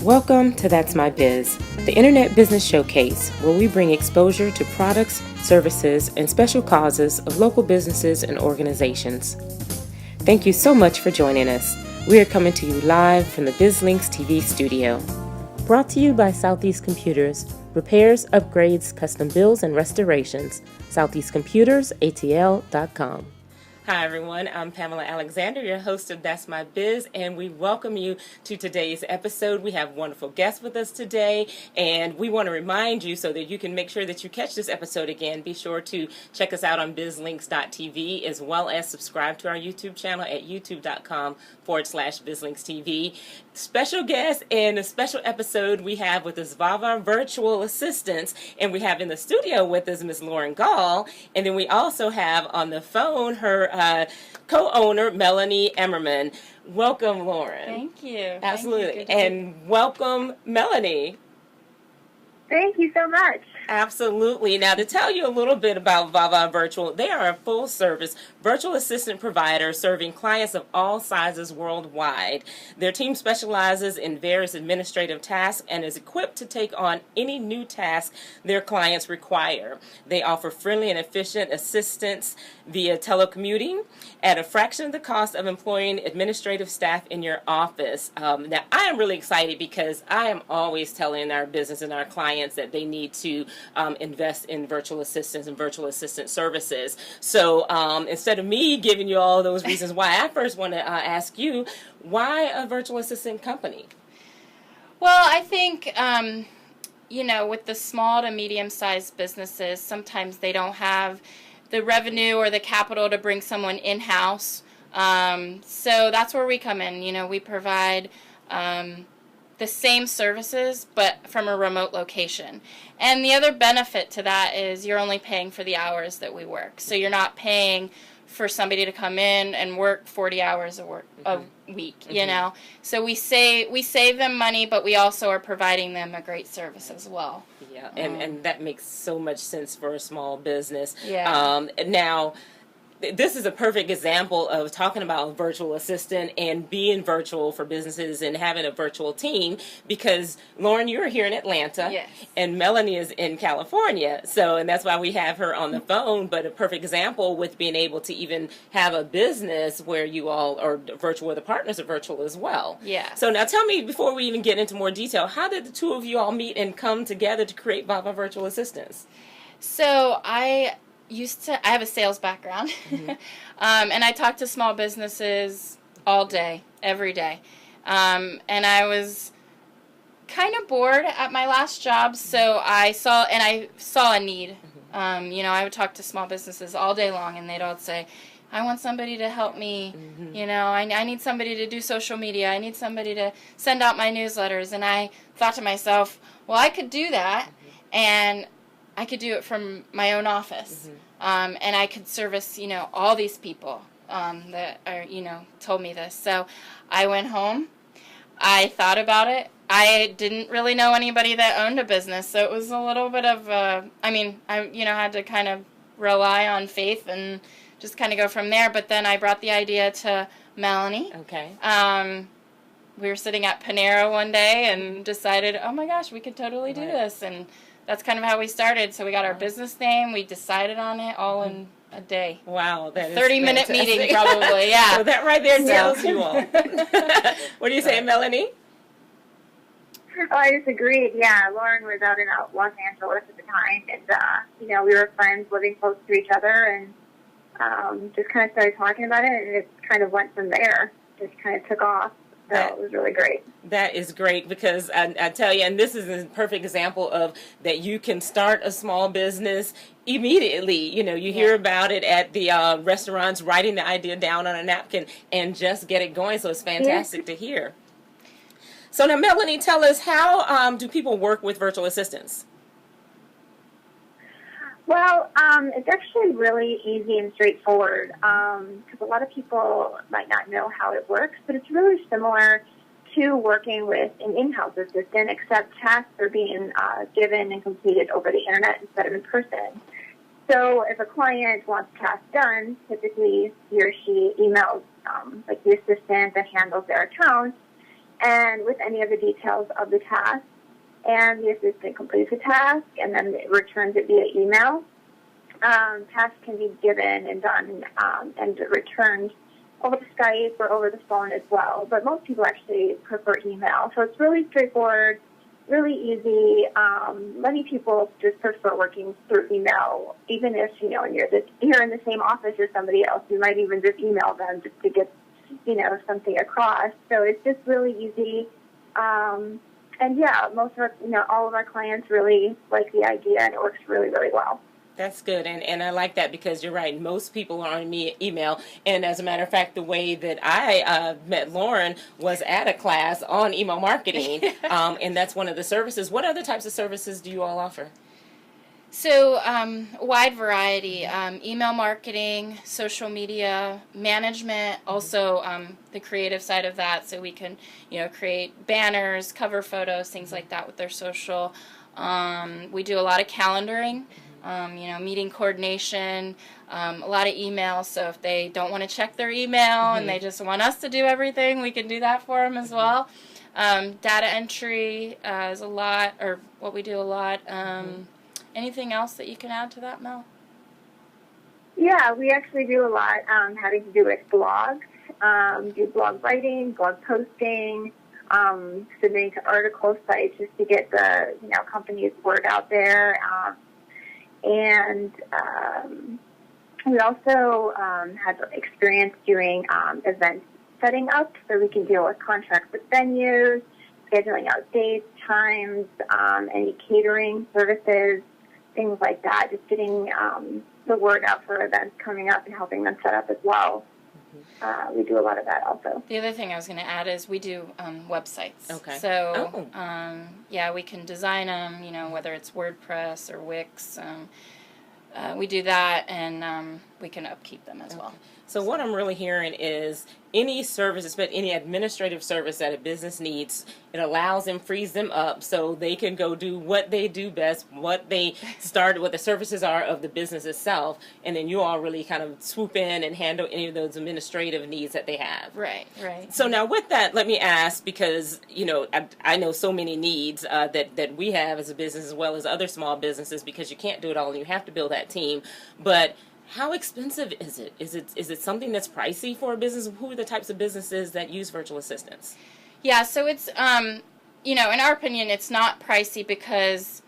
Welcome to That's My Biz, the Internet Business Showcase, where we bring exposure to products, services, and special causes of local businesses and organizations. Thank you so much for joining us. We are coming to you live from the BizLinks TV studio. Brought to you by Southeast Computers, repairs, upgrades, custom builds, and restorations. SoutheastComputersATL.com. Hi everyone, I'm Pamela Alexander, your host of That's My Biz, and we welcome you to today's episode. We have wonderful guests with us today, and we want to remind you so that you can make sure that you catch this episode again. Be sure to check us out on bizlinks.tv as well as subscribe to our YouTube channel at youtube.com/bizlinkstv. Special guest and a special episode we have with us VaVa Virtual Assistants, and we have in the studio with us Miss Lauren Gall, and then we also have on the phone her co-owner, Melanie Ammerman. Welcome, Lauren. Thank you. Absolutely. And welcome, Melanie. Thank you so much. Absolutely. Now, to tell you a little bit about VaVa Virtual, they are a full-service virtual assistant provider serving clients of all sizes worldwide. Their team specializes in various administrative tasks and is equipped to take on any new task their clients require. They offer friendly and efficient assistance via telecommuting at a fraction of the cost of employing administrative staff in your office. Now, I am really excited because I am always telling our business and our clients that they need to invest in virtual assistants and virtual assistant services. So instead of me giving you all those reasons why, I first want to ask you, why a virtual assistant company? Well, I think, with the small to medium-sized businesses, sometimes they don't have the revenue or the capital to bring someone in-house. So that's where we come in. We provide the same services, but from a remote location. And the other benefit to that is you're only paying for the hours that we work. So you're not paying for somebody to come in and work 40 hours a week, So we save them money, but we also are providing them a great service as well. Yeah, and that makes so much sense for a small business. Yeah. Now, this is a perfect example of talking about a virtual assistant and being virtual for businesses and having a virtual team, because Lauren, you're here in Atlanta, yes, and Melanie is in California. So, and that's why we have her on the phone, but a perfect example with being able to even have a business where you all are virtual, where the partners are virtual as well. Yeah. So now tell me, before we even get into more detail, how did the two of you all meet and come together to create VaVa Virtual Assistants? So I have a sales background, and I talk to small businesses all day, every day, and I was kind of bored at my last job, so I saw a need. I would talk to small businesses all day long, and they'd all say, I want somebody to help me, I need somebody to do social media, I need somebody to send out my newsletters, and I thought to myself, well, I could do that, and I could do it from my own office, and I could service, all these people that are, told me this. So I went home. I thought about it. I didn't really know anybody that owned a business, so it was a little bit of I had to kind of rely on faith and just kind of go from there. But then I brought the idea to Melanie. Okay. We were sitting at Panera one day and decided, oh my gosh, we could totally do this, and that's kind of how we started. So we got our business name. We decided on it all in a day. Wow, that is 30-minute meeting, probably. Yeah. So that right there tells you all. What do you say, Melanie? Oh, I just agreed. Yeah, Lauren was out in Los Angeles at the time, and we were friends living close to each other, and just kind of started talking about it, and it kind of went from there. Just kind of took off. So it was really great. That is great, because I tell you, and this is a perfect example of that you can start a small business immediately. You hear about it at the restaurants, writing the idea down on a napkin and just get it going. So it's fantastic to hear. So now, Melanie, tell us, how do people work with virtual assistants? Well, it's actually really easy and straightforward, because a lot of people might not know how it works, but it's really similar to working with an in-house assistant, except tasks are being given and completed over the internet instead of in person. So if a client wants tasks done, typically he or she emails the assistant that handles their account, and with any of the details of the task. And the assistant completes the task and then it returns it via email. Tasks can be given and done and returned over the Skype or over the phone as well. But most people actually prefer email. So it's really straightforward, really easy. Many people just prefer working through email, even if, you're in the same office as somebody else. You might even just email them just to get, something across. So it's just really easy. And yeah, most of our, all of our clients really like the idea, and it works really, really well. That's good, and I like that because you're right. Most people are on email, and as a matter of fact, the way that I met Lauren was at a class on email marketing, and that's one of the services. What other types of services do you all offer? So, wide variety, email marketing, social media, management, also the creative side of that, so we can, create banners, cover photos, things like that with their social. We do a lot of calendaring, meeting coordination, a lot of email, so if they don't want to check their email and they just want us to do everything, we can do that for them as well. Data entry is a lot, or what we do a lot. Anything else that you can add to that, Mel? Yeah, we actually do a lot having to do with blogs, do blog writing, blog posting, submitting to article sites just to get the company's word out there. And we also have experience doing event setting up, so we can deal with contracts with venues, scheduling out dates, times, any catering services, things like that, just getting the word out for events coming up and helping them set up as well. We do a lot of that also. The other thing I was going to add is we do websites. Okay. So, we can design them, whether it's WordPress or Wix. We do that, and we can upkeep them as well. So what I'm really hearing is any service, but any administrative service that a business needs, it allows them, frees them up so they can go do what they do best, what they started, what the services are of the business itself, and then you all really kind of swoop in and handle any of those administrative needs that they have. Right. So now with that, let me ask, because, I know so many needs that we have as a business as well as other small businesses, because you can't do it all and you have to build that team, but how expensive is it? Is it something that's pricey for a business? Who are the types of businesses that use virtual assistants? Yeah, so it's in our opinion, it's not pricey because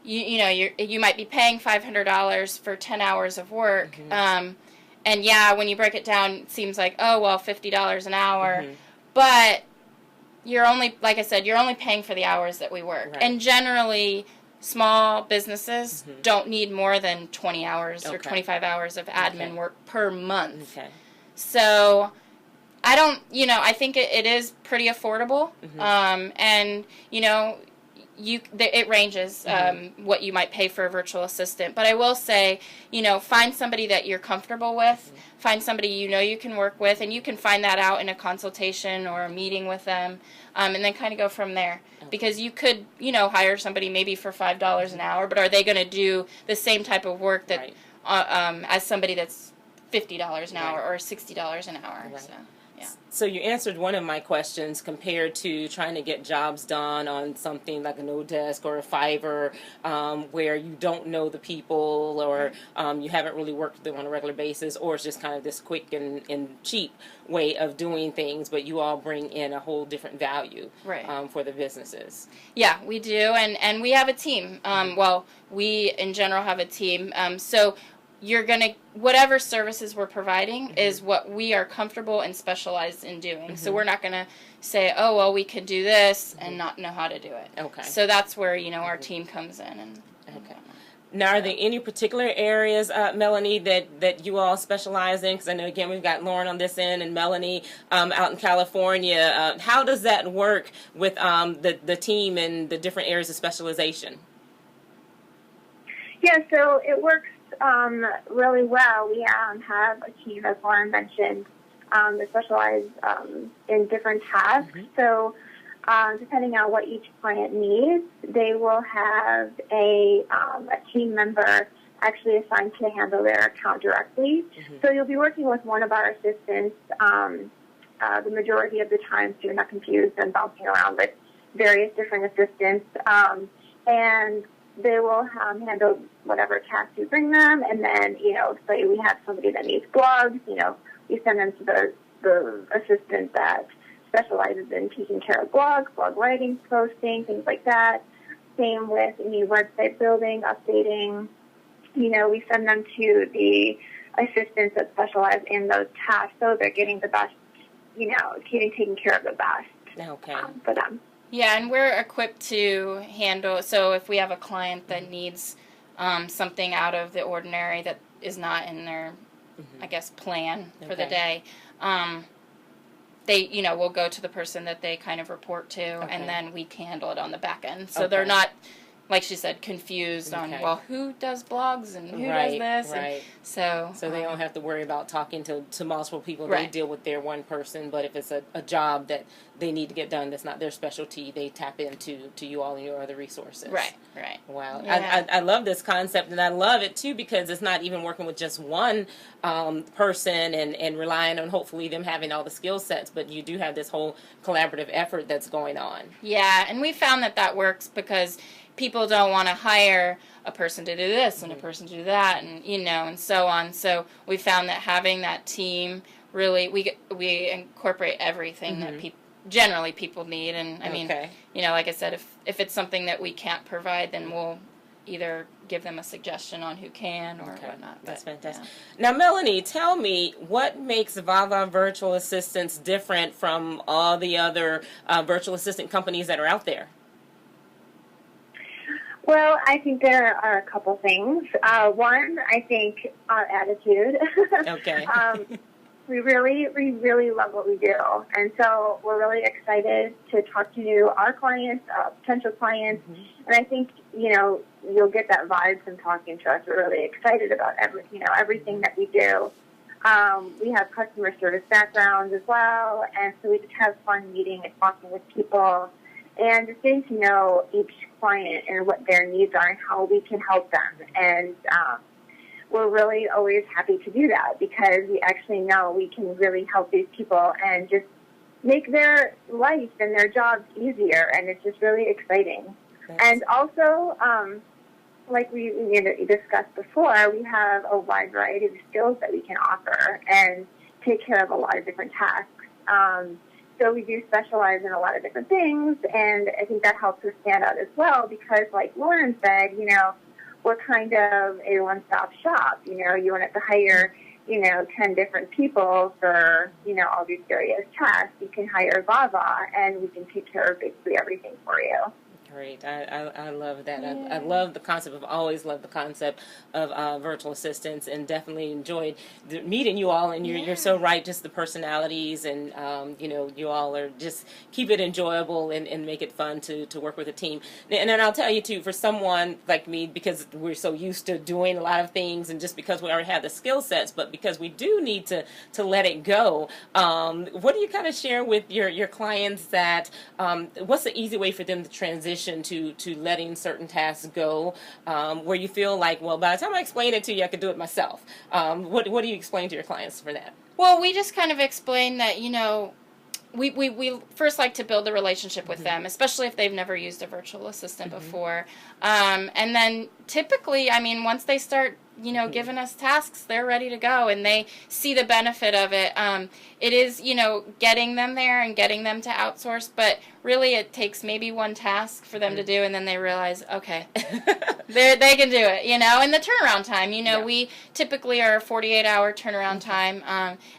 you might be paying $500 for 10 hours of work, and when you break it down, it seems like $50 an hour, but you're only, like I said, you're only paying for the hours that we work, and generally small businesses don't need more than 20 hours or 25 hours of admin work per month. Okay. So I think it is pretty affordable. And, it ranges what you might pay for a virtual assistant. But I will say, find somebody that you're comfortable with. Find somebody you can work with, and you can find that out in a consultation or a meeting with them, and then kind of go from there. Because you could, hire somebody maybe for $5 an hour, but are they going to do the same type of work that as somebody that's $50 an hour or $60 an hour? So. Yeah. So you answered one of my questions compared to trying to get jobs done on something like an Odesk or a Fiverr, where you don't know the people or you haven't really worked with them on a regular basis, or it's just kind of this quick and cheap way of doing things, but you all bring in a whole different value for the businesses. Yeah, we do, and we have a team. We in general have a team. So you're going to, whatever services we're providing is what we are comfortable and specialized in doing. So we're not going to say, we can do this and not know how to do it. Okay. So that's where, our team comes in. And Now, are there any particular areas, Melanie, that you all specialize in? Because I know, again, we've got Lauren on this end and Melanie out in California. How does that work with the team and the different areas of specialization? Yeah, so it works really well. We have a team, as Lauren mentioned, that specialize in different tasks. So depending on what each client needs, they will have a team member actually assigned to handle their account directly. So you'll be working with one of our assistants the majority of the time, so you're not confused and bouncing around with various different assistants. And they will handle whatever tasks you bring them. And then, say we have somebody that needs blogs, we send them to the assistant that specializes in taking care of blogs, blog writing, posting, things like that. Same with any website building, updating. We send them to the assistants that specialize in those tasks, so they're getting the best, getting taken care of the best for them. Yeah, and we're equipped to handle, so if we have a client that needs something out of the ordinary that is not in their, I guess, plan for the day, they, will go to the person that they kind of report to, and then we handle it on the back end. So they're not, like she said, confused on, well, who does blogs and who does this? Right. And so they don't have to worry about talking to multiple people. They deal with their one person, but if it's a job that they need to get done that's not their specialty, they tap into you all and your other resources. Right. Wow. Yeah. I love this concept, and I love it, too, because it's not even working with just one person and relying on hopefully them having all the skill sets, but you do have this whole collaborative effort that's going on. Yeah, and we found that works because people don't want to hire a person to do this and a person to do that, and and so on. So we found that having that team really, we incorporate everything that people need. And I mean, like I said, if it's something that we can't provide, then we'll either give them a suggestion on who can or whatnot. That's fantastic. Now, Melanie, tell me, what makes VaVa Virtual Assistants different from all the other virtual assistant companies that are out there? Well, I think there are a couple things. One, I think our attitude. We really love what we do. And so we're really excited to talk to our clients, potential clients. And I think, you'll get that vibe from talking to us. We're really excited about everything that we do. We have customer service backgrounds as well. And so we just have fun meeting and talking with people and just getting to know each client and what their needs are and how we can help them. And we're really always happy to do that because we actually know we can really help these people and just make their life and their jobs easier, and it's just really exciting. And also, like we discussed before, we have a wide variety of skills that we can offer and take care of a lot of different tasks. So we do specialize in a lot of different things, and I think that helps us stand out as well because, like Lauren said, we're kind of a one-stop shop. You want to hire, 10 different people for, all these various tasks. You can hire VaVa, and we can take care of basically everything for you. Great. I love that. Yeah. I love the concept. I've always loved the concept of virtual assistants, and definitely enjoyed meeting you all. And you're so right, just the personalities, and you all are just keep it enjoyable and make it fun to work with a team. And then I'll tell you too, for someone like me, because we're so used to doing a lot of things, and just because we already have the skill sets, but because we do need to let it go. What do you kind of share with your clients that what's the easy way for them to transition to letting certain tasks go, where you feel like, well, by the time I explain it to you, I could do it myself? What do you explain to your clients for that? Well, we just kind of explain that, we first like to build a relationship with them, especially if they've never used a virtual assistant before. And then typically, once they start, giving us tasks, they're ready to go, and they see the benefit of it. It is, getting them there and getting them to outsource, but really it takes maybe one task for them to do, and then they realize, okay, they can do it, and the turnaround time, we typically are a 48-hour turnaround time,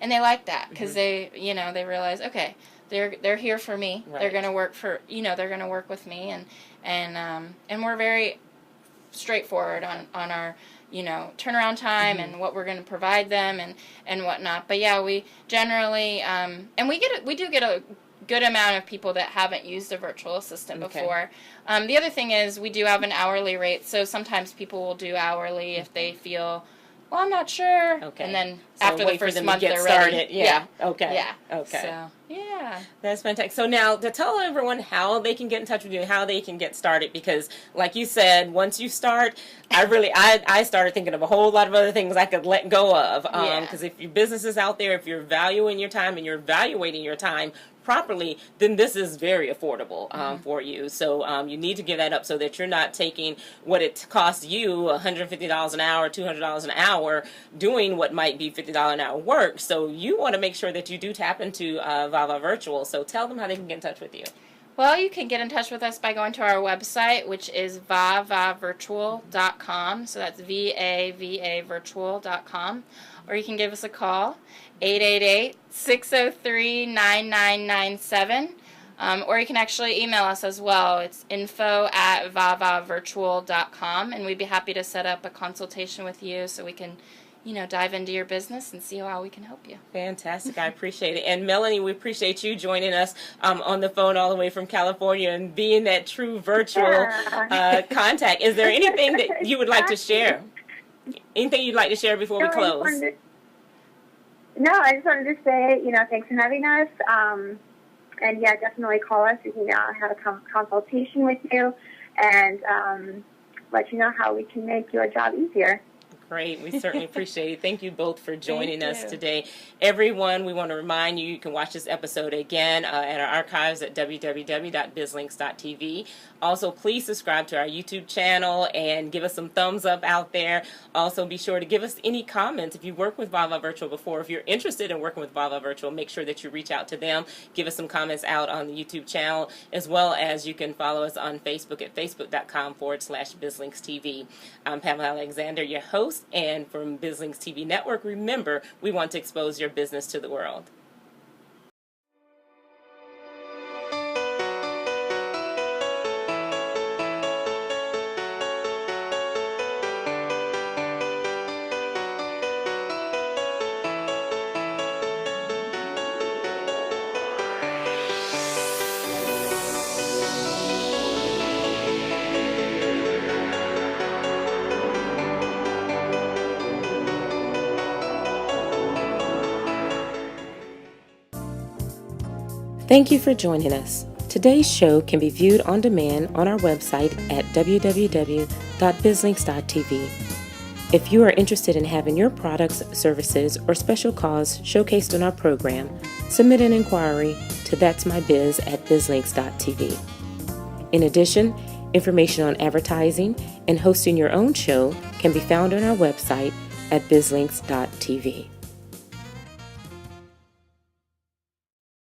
and they like that because they, they realize, okay, they're here for me. Right. They're going to work for, they're going to work with me, and we're very straightforward on our turnaround time and what we're going to provide them and whatnot. But yeah, we generally and we do get a good amount of people that haven't used a virtual assistant before. The other thing is we do have an hourly rate, so sometimes people will do hourly if they feel, well, I'm not sure. Okay. And then So after the wait for first them month, to get they're started. ready. Yeah. Okay. Yeah. Okay. So, yeah. That's fantastic. So now to tell everyone how they can get in touch with you, how they can get started, because like you said, once you start, I started thinking of a whole lot of other things I could let go of. Because if your business is out there, if you're valuing your time and you're evaluating your time properly, then this is very affordable for you. So you need to give that up so that you're not taking what it costs you, $150 an hour, $200 an hour, doing what might be $50 an hour work. So you want to make sure that you do tap into VaVa Virtual. So tell them how they can get in touch with you. Well, you can get in touch with us by going to our website, which is VaVaVirtual.com. So that's VaVa Virtual.com. Or you can give us a call, 888-603-9997. Or you can actually email us as well. It's info@VaVaVirtual.com. And we'd be happy to set up a consultation with you so we can dive into your business and see how we can help you. Fantastic. I appreciate it. And Melanie, we appreciate you joining us on the phone all the way from California and being that true virtual contact. Is there anything that you would like to share? Anything you'd like to share before we close? I just wanted to say, thanks for having us. And yeah, definitely call us. We can have a consultation with you and let you know how we can make your job easier. Great. We certainly appreciate it. Thank you both for joining us today. Everyone, we want to remind you, you can watch this episode again at our archives at www.bizlinks.tv. Also, please subscribe to our YouTube channel and give us some thumbs up out there. Also, be sure to give us any comments. If you worked with VaVa Virtual before, if you're interested in working with VaVa Virtual, make sure that you reach out to them. Give us some comments out on the YouTube channel, as well as you can follow us on Facebook at facebook.com/BizLinksTV. I'm Pamela Alexander, your host, and from BizLinks TV Network, remember, we want to expose your business to the world. Thank you for joining us. Today's show can be viewed on demand on our website at www.bizlinks.tv. If you are interested in having your products, services, or special cause showcased on our program, submit an inquiry to That's My Biz at bizlinks.tv. In addition, information on advertising and hosting your own show can be found on our website at bizlinks.tv.